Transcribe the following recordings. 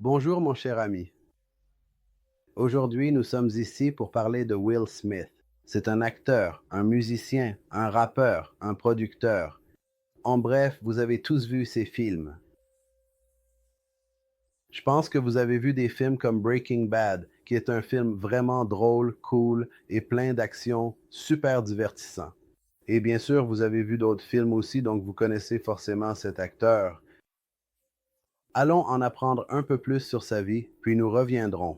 Bonjour mon cher ami. Aujourd'hui, nous sommes ici pour parler de Will Smith. C'est un acteur, un musicien, un rappeur, un producteur. En bref, vous avez tous vu ses films. Je pense que vous avez vu des films comme Breaking Bad, qui est un film vraiment drôle, cool et plein d'action, super divertissant. Et bien sûr, vous avez vu d'autres films aussi, donc vous connaissez forcément cet acteur. Allons en apprendre un peu plus sur sa vie, puis nous reviendrons.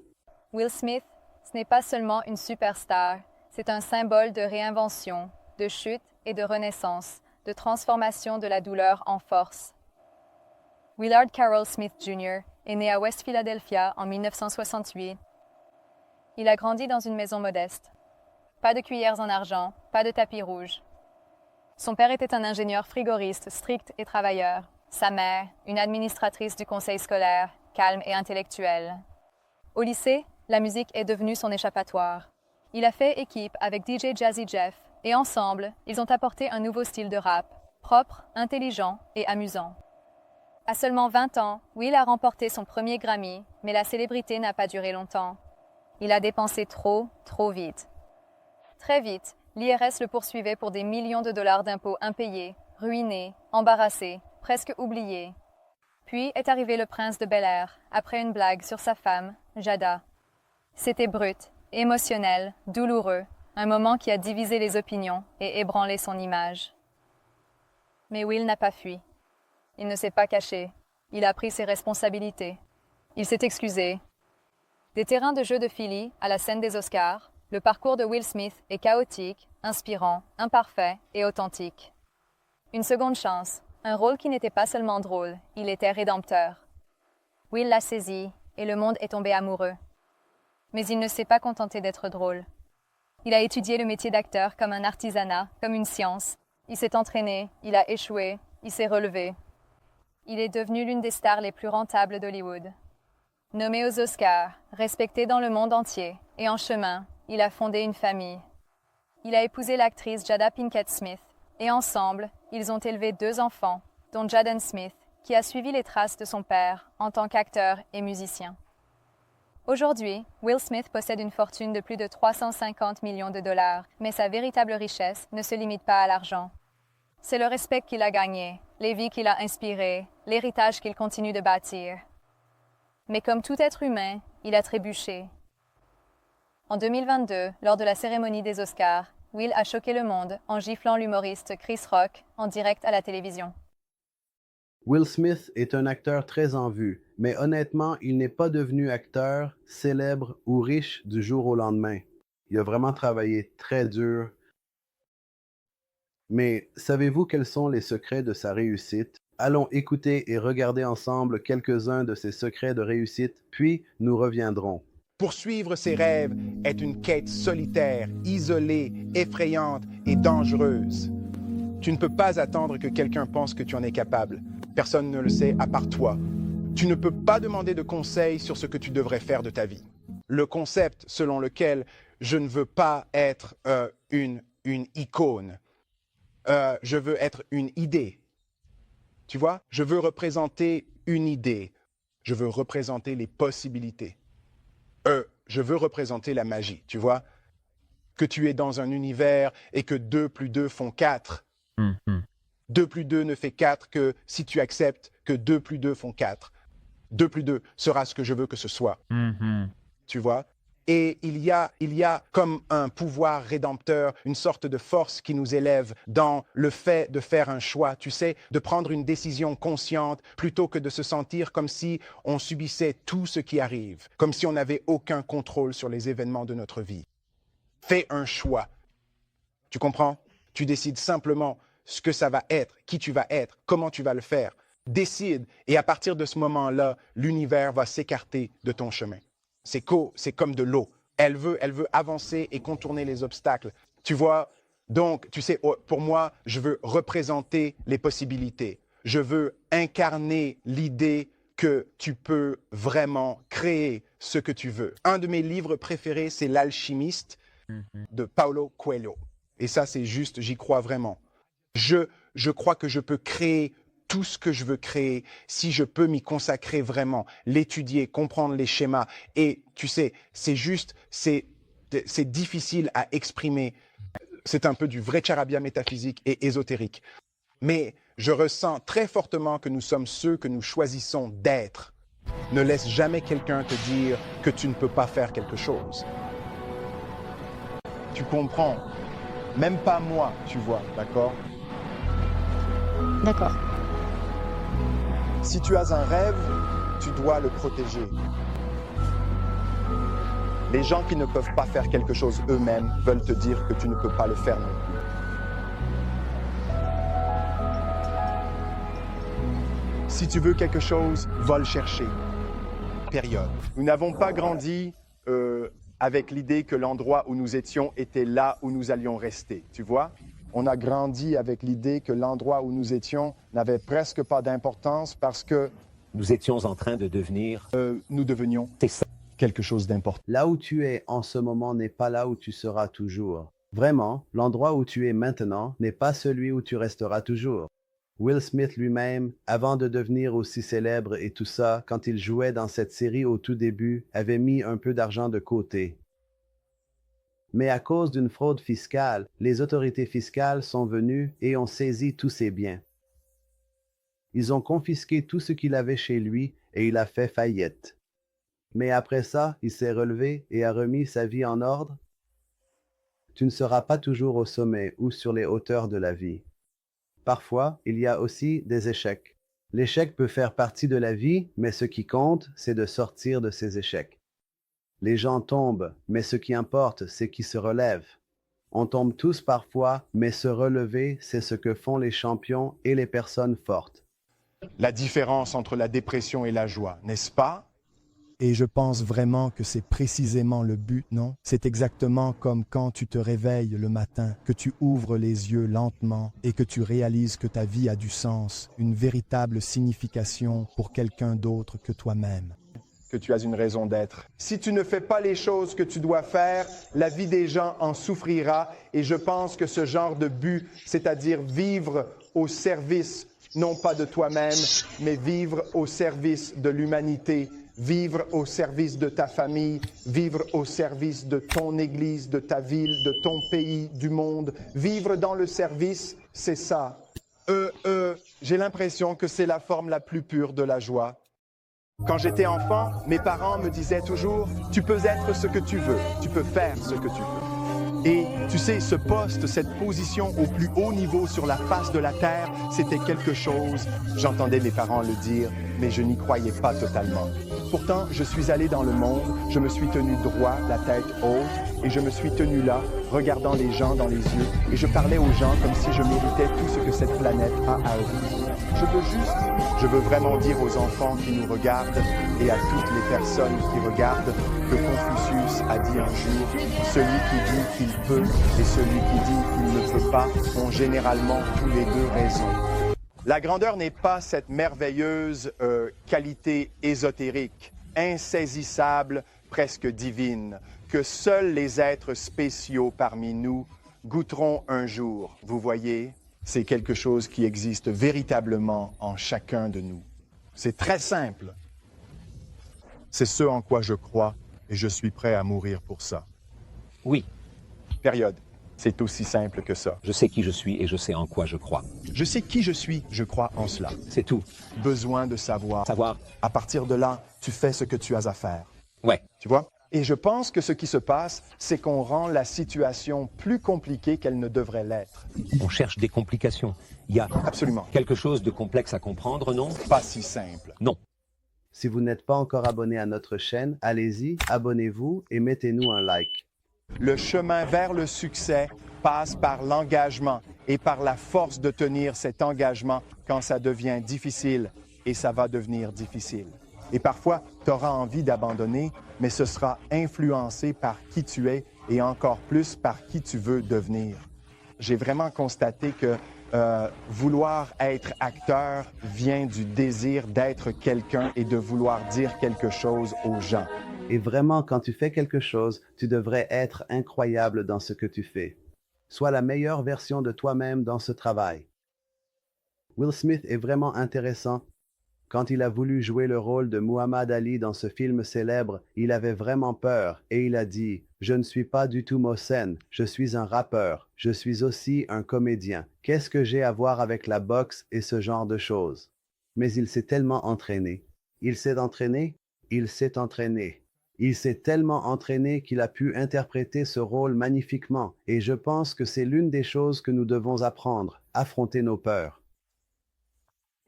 Will Smith, ce n'est pas seulement une superstar, c'est un symbole de réinvention, de chute et de renaissance, de transformation de la douleur en force. Willard Carroll Smith Jr. est né à West Philadelphia en 1968. Il a grandi dans une maison modeste. Pas de cuillères en argent, pas de tapis rouge. Son père était un ingénieur frigoriste strict et travailleur. Sa mère, une administratrice du conseil scolaire, calme et intellectuelle. Au lycée, la musique est devenue son échappatoire. Il a fait équipe avec DJ Jazzy Jeff et ensemble, ils ont apporté un nouveau style de rap, propre, intelligent et amusant. À seulement 20 ans, Will a remporté son premier Grammy, mais la célébrité n'a pas duré longtemps. Il a dépensé trop vite. Très vite, l'IRS le poursuivait pour des millions de dollars d'impôts impayés, ruiné, embarrassé, presque oublié. Puis est arrivé le prince de Bel-Air, après une blague sur sa femme, Jada. C'était brut, émotionnel, douloureux, un moment qui a divisé les opinions et ébranlé son image. Mais Will n'a pas fui. Il ne s'est pas caché. Il a pris ses responsabilités. Il s'est excusé. Des terrains de jeu de Philly à la scène des Oscars, le parcours de Will Smith est chaotique, inspirant, imparfait et authentique. Une seconde chance, un rôle qui n'était pas seulement drôle, il était rédempteur. Will l'a saisi et le monde est tombé amoureux. Mais il ne s'est pas contenté d'être drôle. Il a étudié le métier d'acteur comme un artisanat, comme une science. Il s'est entraîné, il a échoué, il s'est relevé. Il est devenu l'une des stars les plus rentables d'Hollywood. Nommé aux Oscars, respecté dans le monde entier, et en chemin, il a fondé une famille. Il a épousé l'actrice Jada Pinkett Smith, et ensemble, ils ont élevé 2 enfants, dont Jaden Smith, qui a suivi les traces de son père en tant qu'acteur et musicien. Aujourd'hui, Will Smith possède une fortune de plus de 350 millions de dollars, mais sa véritable richesse ne se limite pas à l'argent. C'est le respect qu'il a gagné, les vies qu'il a inspirées, l'héritage qu'il continue de bâtir. Mais comme tout être humain, il a trébuché. En 2022, lors de la cérémonie des Oscars, Will a choqué le monde en giflant l'humoriste Chris Rock en direct à la télévision. Will Smith est un acteur très en vue, mais honnêtement, il n'est pas devenu acteur, célèbre ou riche du jour au lendemain. Il a vraiment travaillé très dur. Mais savez-vous quels sont les secrets de sa réussite? Allons écouter et regarder ensemble quelques-uns de ses secrets de réussite, puis nous reviendrons. Poursuivre ses rêves est une quête solitaire, isolée, effrayante et dangereuse. Tu ne peux pas attendre que quelqu'un pense que tu en es capable. Personne ne le sait à part toi. Tu ne peux pas demander de conseils sur ce que tu devrais faire de ta vie. Le concept selon lequel je ne veux pas être une icône, je veux être une idée. Tu vois, je veux représenter une idée. Je veux représenter les possibilités. Je veux représenter la magie, tu vois. Que tu es dans un univers et que 2 plus 2 font 4. 2 plus 2 ne fait 4 que si tu acceptes que 2 plus 2 font 4. 2 plus 2 sera ce que je veux que ce soit. Tu vois? Et il y a comme un pouvoir rédempteur, une sorte de force qui nous élève dans le fait de faire un choix, tu sais, de prendre une décision consciente plutôt que de se sentir comme si on subissait tout ce qui arrive, comme si on n'avait aucun contrôle sur les événements de notre vie. Fais un choix. Tu comprends? Tu décides simplement ce que ça va être, qui tu vas être, comment tu vas le faire. Décide et à partir de ce moment-là, l'univers va s'écarter de ton chemin. C'est comme de l'eau. Elle veut avancer et contourner les obstacles. Tu vois? Donc, tu sais, pour moi, je veux représenter les possibilités. Je veux incarner l'idée que tu peux vraiment créer ce que tu veux. Un de mes livres préférés, c'est L'Alchimiste de Paulo Coelho. Et ça, c'est juste, j'y crois vraiment. Je crois que je peux créer tout ce que je veux créer, si je peux m'y consacrer vraiment, l'étudier, comprendre les schémas. Et tu sais, c'est difficile à exprimer. C'est un peu du vrai charabia métaphysique et ésotérique. Mais je ressens très fortement que nous sommes ceux que nous choisissons d'être. Ne laisse jamais quelqu'un te dire que tu ne peux pas faire quelque chose. Tu comprends? Même pas moi, tu vois, d'accord? D'accord. Si tu as un rêve, tu dois le protéger. Les gens qui ne peuvent pas faire quelque chose eux-mêmes veulent te dire que tu ne peux pas le faire non plus. Si tu veux quelque chose, va le chercher. Période. Nous n'avons pas grandi avec l'idée que l'endroit où nous étions était là où nous allions rester, tu vois? On a grandi avec l'idée que l'endroit où nous étions n'avait presque pas d'importance parce que nous étions en train de devenir nous devenions quelque chose d'important. Là où tu es en ce moment n'est pas là où tu seras toujours. Vraiment, l'endroit où tu es maintenant n'est pas celui où tu resteras toujours. Will Smith lui-même, avant de devenir aussi célèbre et tout ça, quand il jouait dans cette série au tout début, avait mis un peu d'argent de côté. Mais à cause d'une fraude fiscale, les autorités fiscales sont venues et ont saisi tous ses biens. Ils ont confisqué tout ce qu'il avait chez lui et il a fait faillite. Mais après ça, il s'est relevé et a remis sa vie en ordre. Tu ne seras pas toujours au sommet ou sur les hauteurs de la vie. Parfois, il y a aussi des échecs. L'échec peut faire partie de la vie, mais ce qui compte, c'est de sortir de ces échecs. Les gens tombent, mais ce qui importe, c'est qu'ils se relèvent. On tombe tous parfois, mais se relever, c'est ce que font les champions et les personnes fortes. La différence entre la dépression et la joie, n'est-ce pas? Et je pense vraiment que c'est précisément le but, non? C'est exactement comme quand tu te réveilles le matin, que tu ouvres les yeux lentement et que tu réalises que ta vie a du sens, une véritable signification pour quelqu'un d'autre que toi-même. Que tu as une raison d'être. Si tu ne fais pas les choses que tu dois faire, la vie des gens en souffrira et je pense que ce genre de but, c'est-à-dire vivre au service, non pas de toi-même, mais vivre au service de l'humanité, vivre au service de ta famille, vivre au service de ton église, de ta ville, de ton pays, du monde. Vivre dans le service, c'est ça. J'ai l'impression que c'est la forme la plus pure de la joie. Quand j'étais enfant, mes parents me disaient toujours « Tu peux être ce que tu veux, tu peux faire ce que tu veux ». Et tu sais, ce poste, cette position au plus haut niveau sur la face de la terre, c'était quelque chose, j'entendais mes parents le dire, mais je n'y croyais pas totalement. Pourtant, je suis allé dans le monde, je me suis tenu droit, la tête haute, et je me suis tenu là, regardant les gens dans les yeux, et je parlais aux gens comme si je méritais tout ce que cette planète a à offrir. Je veux vraiment dire aux enfants qui nous regardent et à toutes les personnes qui regardent que Confucius a dit un jour « Celui qui dit qu'il peut et celui qui dit qu'il ne peut pas ont généralement tous les deux raison. » La grandeur n'est pas cette merveilleuse qualité ésotérique, insaisissable, presque divine, que seuls les êtres spéciaux parmi nous goûteront un jour, vous voyez? C'est quelque chose qui existe véritablement en chacun de nous. C'est très simple. C'est ce en quoi je crois et je suis prêt à mourir pour ça. oui, Période. C'est aussi simple que ça. je sais qui je suis et je sais en quoi je crois. Je sais qui je suis, je crois en cela. C'est tout. Besoin de savoir. Savoir, À partir de là, tu fais ce que tu as à faire. ouais, Tu vois? Et je pense que ce qui se passe, c'est qu'on rend la situation plus compliquée qu'elle ne devrait l'être. on cherche des complications. Il y a Absolument. quelque chose de complexe à comprendre, non? Pas si simple. Non. Si vous n'êtes pas encore abonné à notre chaîne, allez-y, abonnez-vous et mettez-nous un like. Le chemin vers le succès passe par l'engagement et par la force de tenir cet engagement quand ça devient difficile, et ça va devenir difficile. Et parfois, tu auras envie d'abandonner, mais ce sera influencé par qui tu es et encore plus par qui tu veux devenir. J'ai vraiment constaté que vouloir être acteur vient du désir d'être quelqu'un et de vouloir dire quelque chose aux gens. Et vraiment, quand tu fais quelque chose, tu devrais être incroyable dans ce que tu fais. Sois la meilleure version de toi-même dans ce travail. Will Smith est vraiment intéressant. Quand il a voulu jouer le rôle de Muhammad Ali dans ce film célèbre, il avait vraiment peur et il a dit « Je ne suis pas du tout Mohsen, je suis un rappeur, je suis aussi un comédien. Qu'est-ce que j'ai à voir avec la boxe et ce genre de choses ?» Mais il s'est tellement entraîné. Il s'est entraîné? Il s'est entraîné. Il s'est tellement entraîné qu'il a pu interpréter ce rôle magnifiquement et je pense que c'est l'une des choses que nous devons apprendre, affronter nos peurs.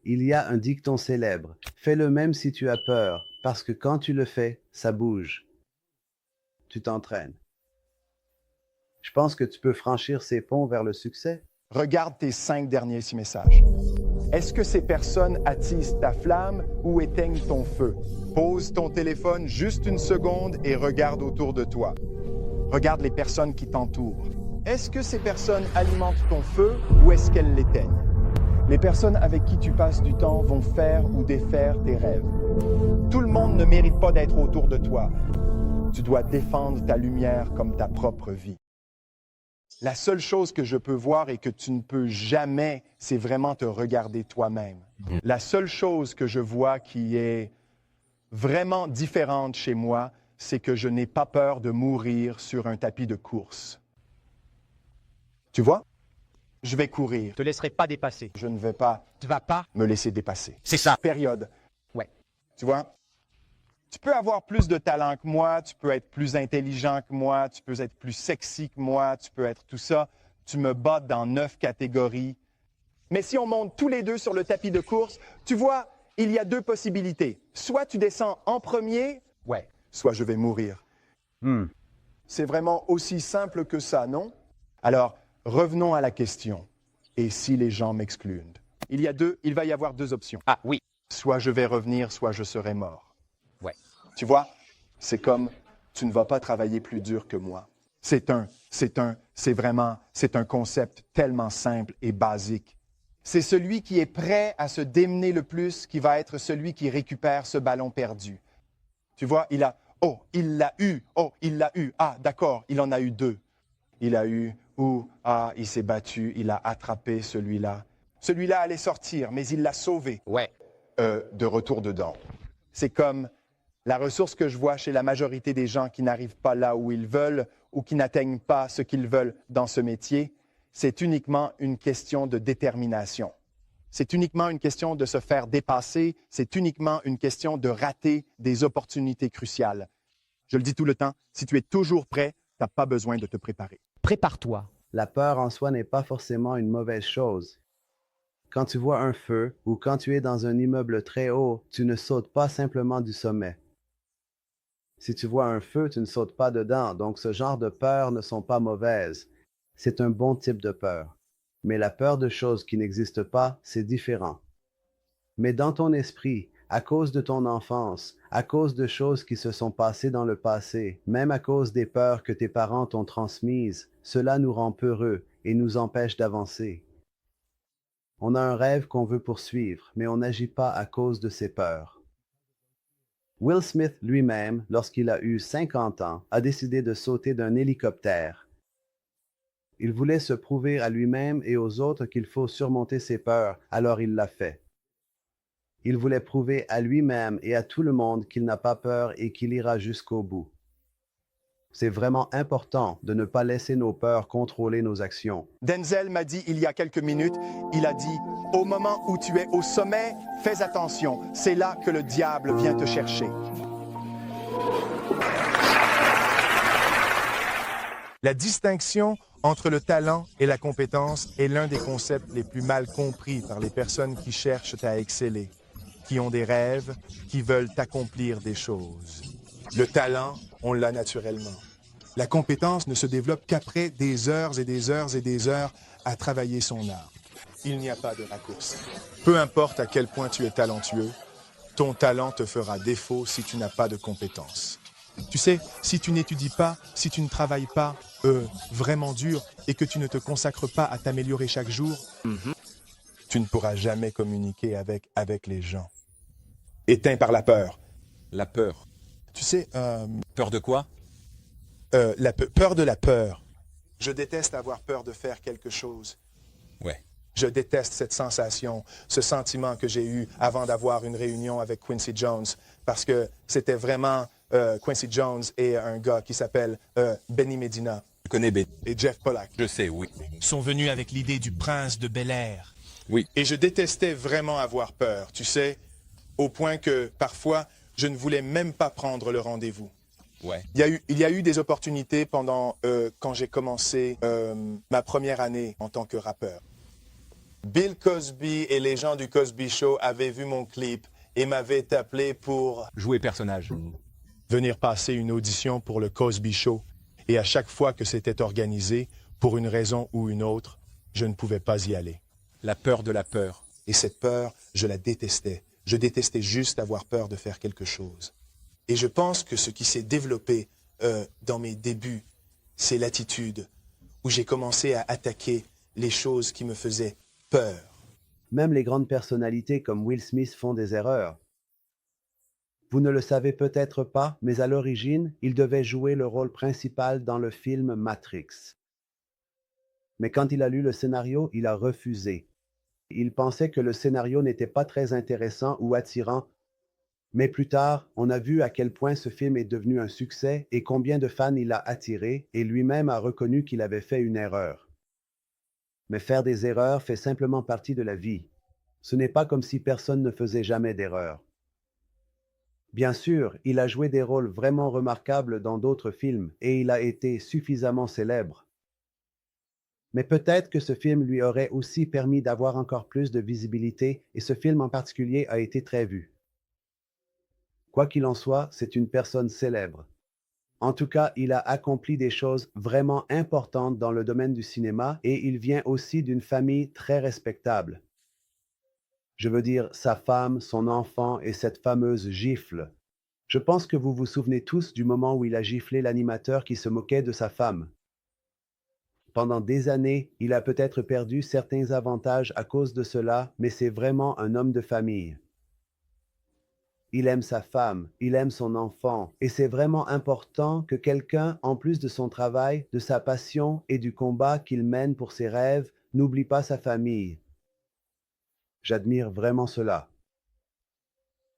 Il y a un dicton célèbre, fais le même si tu as peur, parce que quand tu le fais, ça bouge. Tu t'entraînes. Je pense que tu peux franchir ces ponts vers le succès. Regarde tes 5 derniers messages. Est-ce que ces personnes attisent ta flamme ou éteignent ton feu? Pose ton téléphone juste une seconde et regarde autour de toi. Regarde les personnes qui t'entourent. Est-ce que ces personnes alimentent ton feu ou est-ce qu'elles l'éteignent? Les personnes avec qui tu passes du temps vont faire ou défaire tes rêves. Tout le monde ne mérite pas d'être autour de toi. Tu dois défendre ta lumière comme ta propre vie. La seule chose que je peux voir et que tu ne peux jamais, c'est vraiment te regarder toi-même. La seule chose que je vois qui est vraiment différente chez moi, c'est que je n'ai pas peur de mourir sur un tapis de course. Tu vois? Je vais courir. Je te laisserai pas dépasser. Je ne vais pas Tu vas pas. me laisser dépasser. C'est ça. Période. Ouais. Tu vois? Tu peux avoir plus de talent que moi, tu peux être plus intelligent que moi, tu peux être plus sexy que moi, tu peux être tout ça. Tu me bats dans 9 catégories. Mais si on monte tous les deux sur le tapis de course, tu vois, il y a 2 possibilités. Soit tu descends en premier, ouais, soit je vais mourir. C'est vraiment aussi simple que ça, non? Alors, revenons à la question. Et si les gens m'excluent? Il va y avoir 2 options. Ah oui. Soit je vais revenir, soit je serai mort. Ouais. Tu vois, c'est comme, tu ne vas pas travailler plus dur que moi. C'est un concept tellement simple et basique. C'est celui qui est prêt à se démener le plus qui va être celui qui récupère ce ballon perdu. Tu vois, il l'a eu, ah d'accord, il en a eu 2. Il a eu, il s'est battu, il a attrapé celui-là. Celui-là allait sortir, mais il l'a sauvé. Ouais. De retour dedans. C'est comme la ressource que je vois chez la majorité des gens qui n'arrivent pas là où ils veulent ou qui n'atteignent pas ce qu'ils veulent dans ce métier, c'est uniquement une question de détermination. C'est uniquement une question de se faire dépasser, c'est uniquement une question de rater des opportunités cruciales. Je le dis tout le temps, si tu es toujours prêt, tu n'as pas besoin de te préparer. Prépare-toi. La peur en soi n'est pas forcément une mauvaise chose. Quand tu vois un feu ou quand tu es dans un immeuble très haut, tu ne sautes pas simplement du sommet. Si tu vois un feu, tu ne sautes pas dedans, donc ce genre de peurs ne sont pas mauvaises. C'est un bon type de peur. Mais la peur de choses qui n'existent pas, c'est différent. Mais dans ton esprit, à cause de ton enfance, à cause de choses qui se sont passées dans le passé, même à cause des peurs que tes parents t'ont transmises, cela nous rend peureux et nous empêche d'avancer. On a un rêve qu'on veut poursuivre, mais on n'agit pas à cause de ses peurs. Will Smith lui-même, lorsqu'il a eu 50 ans, a décidé de sauter d'un hélicoptère. Il voulait se prouver à lui-même et aux autres qu'il faut surmonter ses peurs, alors il l'a fait. Il voulait prouver à lui-même et à tout le monde qu'il n'a pas peur et qu'il ira jusqu'au bout. C'est vraiment important de ne pas laisser nos peurs contrôler nos actions. Denzel m'a dit il y a quelques minutes, il a dit « Au moment où tu es au sommet, fais attention, c'est là que le diable vient te chercher. » La distinction entre le talent et la compétence est l'un des concepts les plus mal compris par les personnes qui cherchent à exceller, qui ont des rêves, qui veulent accomplir des choses. Le talent, on l'a naturellement. La compétence ne se développe qu'après des heures et des heures et des heures à travailler son art. Il n'y a pas de raccourci. Peu importe à quel point tu es talentueux, ton talent te fera défaut si tu n'as pas de compétences. Tu sais, si tu n'étudies pas, si tu ne travailles pas vraiment dur et que tu ne te consacres pas à t'améliorer chaque jour, tu ne pourras jamais communiquer avec les gens. Éteint par la peur. La peur. Tu sais, Peur de quoi? peur de la peur. Je déteste avoir peur de faire quelque chose. Ouais. Je déteste cette sensation, ce sentiment que j'ai eu avant d'avoir une réunion avec Quincy Jones, parce que c'était vraiment Quincy Jones et un gars qui s'appelle Benny Medina Je connais Ben. et Jeff Pollack. Je sais, oui. Sont venus avec l'idée du prince de Bel-Air. Et je détestais vraiment avoir peur, tu sais, au point que parfois, je ne voulais même pas prendre le rendez-vous. Ouais. Il y a eu des opportunités pendant quand j'ai commencé ma première année en tant que rappeur. Bill Cosby et les gens du Cosby Show avaient vu mon clip et m'avaient appelé pour Jouer personnage. venir passer une audition pour le Cosby Show. Et à chaque fois que c'était organisé, pour une raison ou une autre, je ne pouvais pas y aller. La peur de la peur. Et cette peur, je la détestais. Je détestais juste avoir peur de faire quelque chose. Et je pense que ce qui s'est développé dans mes débuts, c'est l'attitude où j'ai commencé à attaquer les choses qui me faisaient peur. Même les grandes personnalités comme Will Smith font des erreurs. Vous ne le savez peut-être pas, mais à l'origine, il devait jouer le rôle principal dans le film Matrix. Mais quand il a lu le scénario, il a refusé. Il pensait que le scénario n'était pas très intéressant ou attirant, mais plus tard, on a vu à quel point ce film est devenu un succès et combien de fans il a attiré, et lui-même a reconnu qu'il avait fait une erreur. Mais faire des erreurs fait simplement partie de la vie. Ce n'est pas comme si personne ne faisait jamais d'erreurs. Bien sûr, il a joué des rôles vraiment remarquables dans d'autres films et il a été suffisamment célèbre. Mais peut-être que ce film lui aurait aussi permis d'avoir encore plus de visibilité et ce film en particulier a été très vu. Quoi qu'il en soit, c'est une personne célèbre. En tout cas, il a accompli des choses vraiment importantes dans le domaine du cinéma et il vient aussi d'une famille très respectable. Je veux dire, sa femme, son enfant et cette fameuse gifle. Je pense que vous vous souvenez tous du moment où il a giflé l'animateur qui se moquait de sa femme. Pendant des années, il a peut-être perdu certains avantages à cause de cela, mais c'est vraiment un homme de famille. Il aime sa femme, il aime son enfant, et c'est vraiment important que quelqu'un, en plus de son travail, de sa passion et du combat qu'il mène pour ses rêves, n'oublie pas sa famille. J'admire vraiment cela.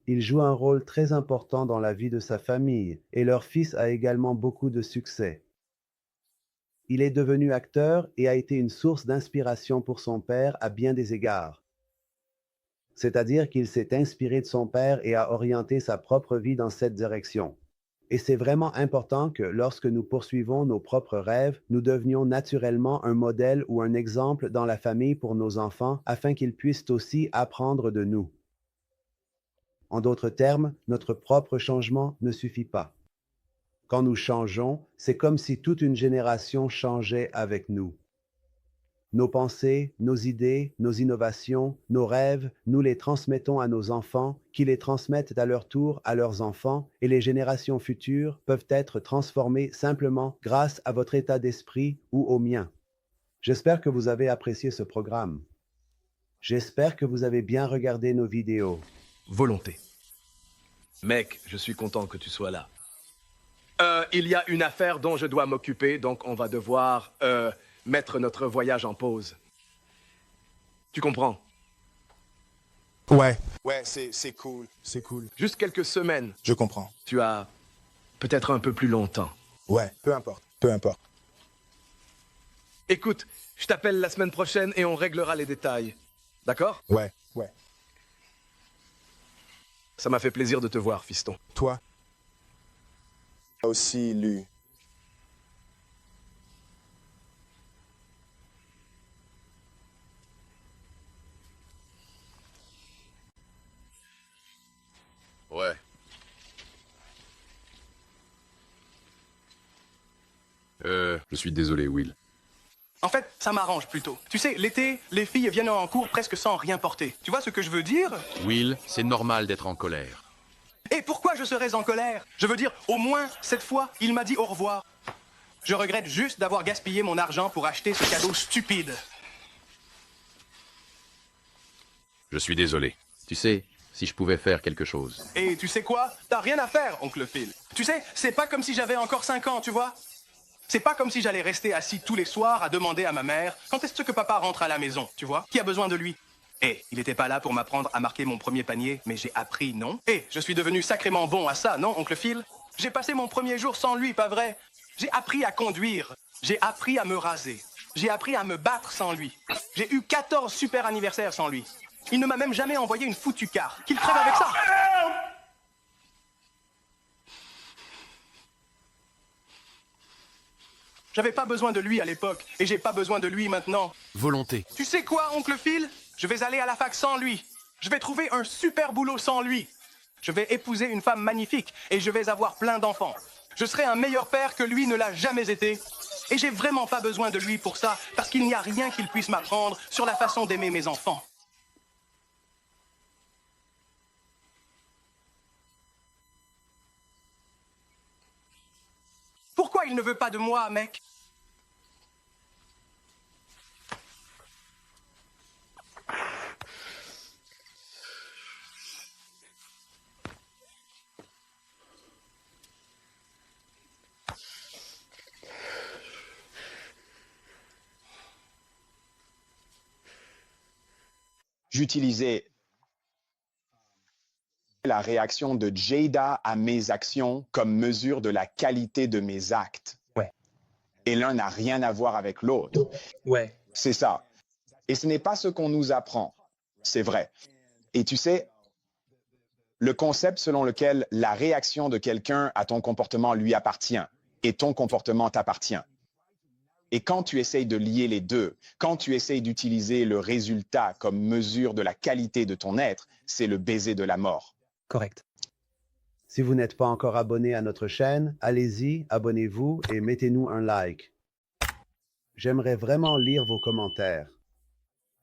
Il joue un rôle très important dans la vie de sa famille, et leur fils a également beaucoup de succès. Il est devenu acteur et a été une source d'inspiration pour son père à bien des égards. C'est-à-dire qu'il s'est inspiré de son père et a orienté sa propre vie dans cette direction. Et c'est vraiment important que lorsque nous poursuivons nos propres rêves, nous devenions naturellement un modèle ou un exemple dans la famille pour nos enfants afin qu'ils puissent aussi apprendre de nous. En d'autres termes, notre propre changement ne suffit pas. Quand nous changeons, c'est comme si toute une génération changeait avec nous. Nos pensées, nos idées, nos innovations, nos rêves, nous les transmettons à nos enfants, qui les transmettent à leur tour à leurs enfants, et les générations futures peuvent être transformées simplement grâce à votre état d'esprit ou au mien. J'espère que vous avez apprécié ce programme. J'espère que vous avez bien regardé nos vidéos. Volonté. Mec, je suis content que tu sois là. Il y a une affaire dont je dois m'occuper, donc on va devoir mettre notre voyage en pause. Tu comprends? Ouais, c'est cool, c'est cool. Juste quelques semaines. Je comprends. Tu as peut-être un peu plus longtemps. Ouais, peu importe, peu importe. Écoute, je t'appelle la semaine prochaine et on réglera les détails. D'accord? Ouais. Ça m'a fait plaisir de te voir, fiston. Toi? Aussi lu. Ouais. Je suis désolé, Will. En fait, ça m'arrange plutôt. Tu sais, l'été, les filles viennent en cours presque sans rien porter. Tu vois ce que je veux dire? Will, c'est normal d'être en colère. Et pourquoi je serais en colère? Je veux dire, au moins, cette fois, il m'a dit au revoir. Je regrette juste d'avoir gaspillé mon argent pour acheter ce cadeau stupide. Je suis désolé. Tu sais, si je pouvais faire quelque chose. Et tu sais quoi? T'as rien à faire, oncle Phil. Tu sais, c'est pas comme si j'avais encore 5 ans, tu vois? C'est pas comme si j'allais rester assis tous les soirs à demander à ma mère quand est-ce que papa rentre à la maison, tu vois? Qui a besoin de lui? Il n'était pas là pour m'apprendre à marquer mon premier panier, mais j'ai appris, non? Je suis devenu sacrément bon à ça, non, oncle Phil? J'ai passé mon premier jour sans lui, pas vrai? J'ai appris à conduire. J'ai appris à me raser. J'ai appris à me battre sans lui. J'ai eu 14 super anniversaires sans lui. Il ne m'a même jamais envoyé une foutue carte. Qu'il crève avec ça! J'avais pas besoin de lui à l'époque, et j'ai pas besoin de lui maintenant. Volonté. Tu sais quoi, oncle Phil? Je vais aller à la fac sans lui. Je vais trouver un super boulot sans lui. Je vais épouser une femme magnifique, et je vais avoir plein d'enfants. Je serai un meilleur père que lui ne l'a jamais été. Et j'ai vraiment pas besoin de lui pour ça, parce qu'il n'y a rien qu'il puisse m'apprendre sur la façon d'aimer mes enfants. Pourquoi il ne veut pas de moi, mec? J'utilisais la réaction de Jada à mes actions comme mesure de la qualité de mes actes. Ouais. Et l'un n'a rien à voir avec l'autre. Ouais. C'est ça. Et ce n'est pas ce qu'on nous apprend. C'est vrai. Et tu sais, le concept selon lequel la réaction de quelqu'un à ton comportement lui appartient et ton comportement t'appartient. Et quand tu essayes de lier les deux, quand tu essayes d'utiliser le résultat comme mesure de la qualité de ton être, c'est le baiser de la mort. Correct. Si vous n'êtes pas encore abonné à notre chaîne, allez-y, abonnez-vous et mettez-nous un like. J'aimerais vraiment lire vos commentaires.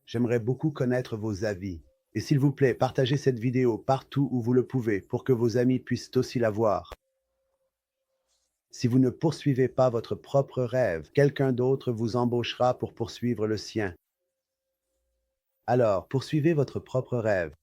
J'aimerais beaucoup connaître vos avis. Et s'il vous plaît, partagez cette vidéo partout où vous le pouvez pour que vos amis puissent aussi la voir. Si vous ne poursuivez pas votre propre rêve, quelqu'un d'autre vous embauchera pour poursuivre le sien. Alors, poursuivez votre propre rêve.